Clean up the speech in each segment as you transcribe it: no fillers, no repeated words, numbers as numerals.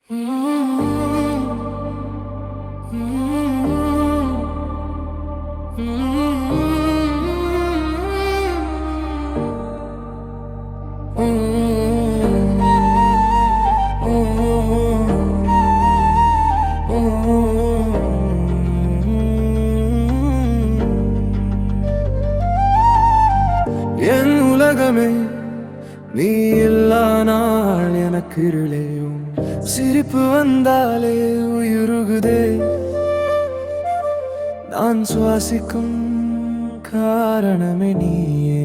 என் உலகமே நீ இல்லா நாள் எனக்கு இருளேயும் சிரிப்பு வந்தாலே உயிருகுதே நான் சுவாசிக்கும் காரணமே நீயே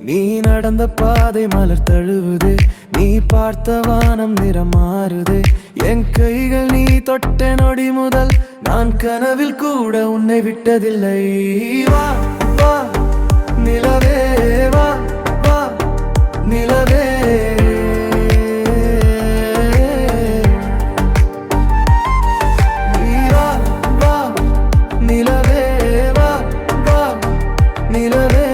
நீ நடந்த பாதை மலர் தழுவுதே நீ பார்த்த வானம் நிறம் மாறுதே என் கைகள் நீ தொட்ட நொடி முதல் நான் கனவில் கூட உன்னை விட்டதில்லை வா வா நிலவே வா வா நிலவே வா வா நிலவே வா வா நிலவே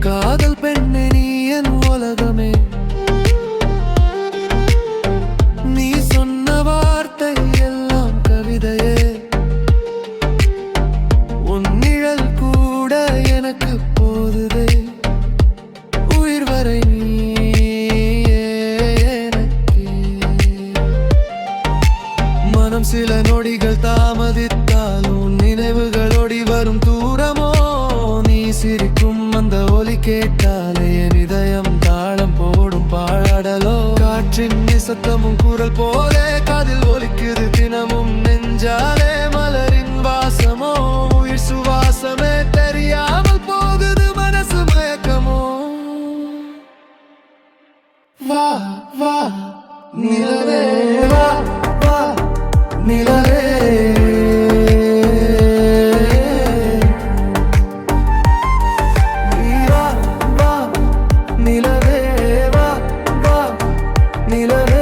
காதல் பெண்ணே நீ என் உலகமே நீ சொன்ன வார்த்தை எல்லாம் கவிதையே உன் நிழல் கூட எனக்கு போதுதே உயிர் வரை நீயே எனக்கே மனம் சில நொடிகள் தாமதித்தாலும் நினைவுகளோடி வரும் தூரமோ நீ சிரிக்கும் அந்த ஒலி கேட்டாலே என் இதயம் தாளம் போடும் பாடலோ காற்றின் நிசத்தமும் குரல் போலே காதில் ஒலிக்குது தினமும் நெஞ்சாலே மலரின் வாசமோ உயிர் சுவாசமே தெரியாமல் போகுது மனசு மயக்கமோ வா வா நிலவே வா வா நிலவே நிலவே வா வா நிலவே